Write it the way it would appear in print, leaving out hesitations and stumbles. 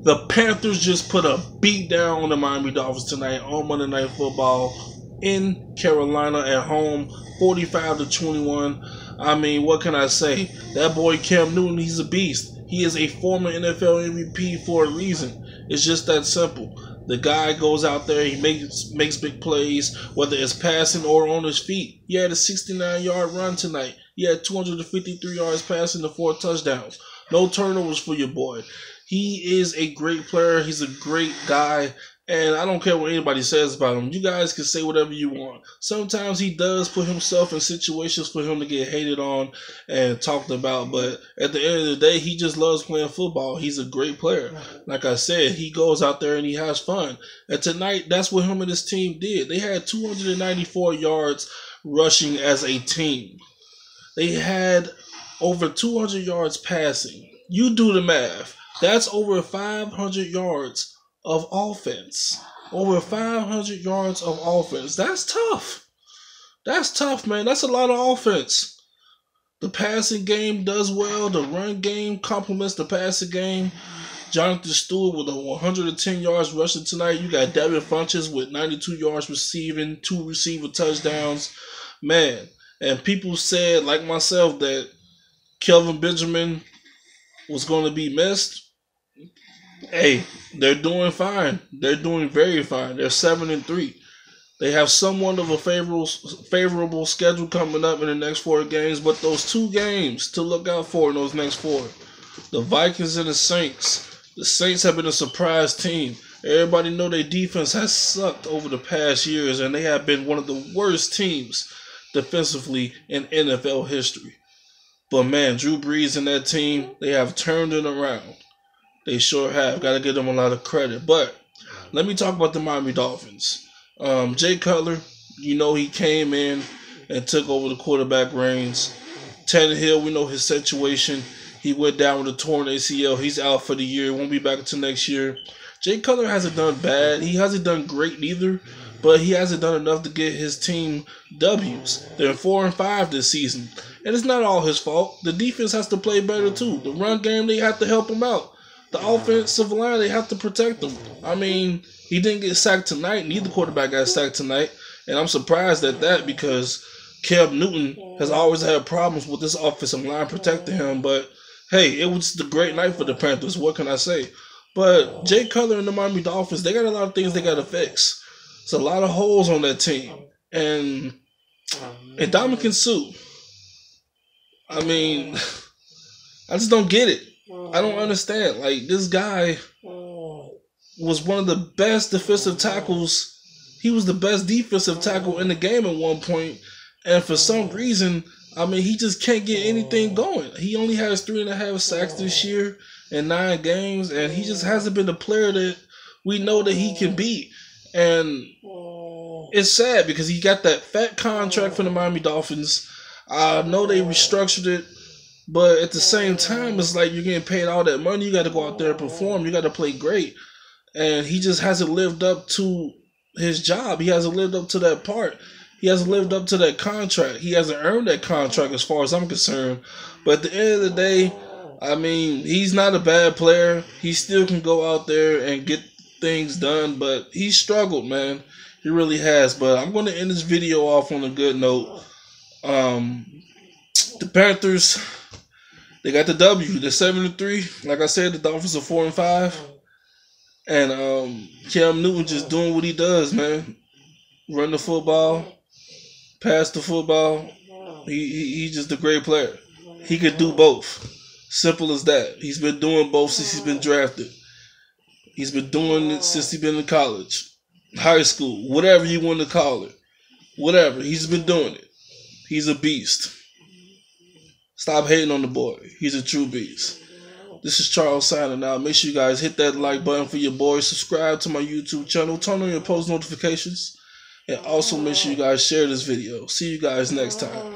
The Panthers just put a beat down on the Miami Dolphins tonight on Monday Night Football in Carolina at home, 45-21. I mean, what can I say? That boy Cam Newton, he's a beast. He is a former NFL MVP for a reason. It's just that simple. The guy goes out there, he makes big plays, whether it's passing or on his feet. He had a 69-yard run tonight. He had 253 yards passing to 4 touchdowns. No turnovers for your boy. He is a great player. He's a great guy. And I don't care what anybody says about him. You guys can say whatever you want. Sometimes he does put himself in situations for him to get hated on and talked about. But at the end of the day, he just loves playing football. He's a great player. Like I said, he goes out there and he has fun. And tonight, that's what him and his team did. They had 294 yards rushing as a team. They had over 200 yards passing. You do the math. That's over 500 yards of offense. Over 500 yards of offense. That's tough. That's tough, man. That's a lot of offense. The passing game does well. The run game complements the passing game. Jonathan Stewart with 110 yards rushing tonight. You got Devin Funchess with 92 yards receiving, 2 receiver touchdowns. Man, and people said, like myself, that Kelvin Benjamin was going to be missed. Hey, they're doing fine. They're doing very fine. They're 7-3. They have somewhat of a favorable schedule coming up in the next 4 games, but those 2 games to look out for in those next 4, the Vikings and the Saints. The Saints have been a surprise team. Everybody know their defense has sucked over the past years, and they have been one of the worst teams defensively in NFL history. But man, Drew Brees and that team, they have turned it around. They sure have. Got to give them a lot of credit. But let me talk about the Miami Dolphins. Jay Cutler, you know, he came in and took over the quarterback reins. Tannehill, we know his situation. He went down with a torn ACL. He's out for the year. Won't be back until next year. Jay Cutler hasn't done bad. He hasn't done great neither, but he hasn't done enough to get his team W's. They're 4-5 this season. And it's not all his fault. The defense has to play better too. The run game, they have to help him out. The offensive line, they have to protect him. I mean, he didn't get sacked tonight. Neither quarterback got sacked tonight. And I'm surprised at that because Cam Newton has always had problems with this offensive line protecting him. But, hey, it was the great night for the Panthers. What can I say? But Jay Cutler and the Miami Dolphins, they got a lot of things they got to fix. There's a lot of holes on that team. And Ndamukong Suh, I mean, I just don't get it. I don't understand. Like, this guy was one of the best defensive tackles. He was the best defensive tackle in the game at one point. And for some reason, I mean, he just can't get anything going. He only has 3.5 sacks this year in 9 games. And he just hasn't been the player that we know that he can be. And it's sad because he got that fat contract for the Miami Dolphins. I know they restructured it. But at the same time, it's like you're getting paid all that money. You got to go out there and perform. You got to play great. And he just hasn't lived up to his job. He hasn't lived up to that part. He hasn't lived up to that contract. He hasn't earned that contract as far as I'm concerned. But at the end of the day, I mean, he's not a bad player. He still can go out there and get things done. But he struggled, man. He really has. But I'm going to end this video off on a good note. The Panthers, they got the W. They're 7-3. Like I said, the Dolphins are 4-5. And Cam Newton just doing what he does, man. Run the football, pass the football. He's just a great player. He could do both. Simple as that. He's been doing both since he's been drafted. He's been doing it since he's been in college, high school, whatever you want to call it. Whatever. He's been doing it. He's a beast. Stop hating on the boy. He's a true beast. This is Charles signing out. Make sure you guys hit that like button for your boy. Subscribe to my YouTube channel. Turn on your post notifications. And also make sure you guys share this video. See you guys next time.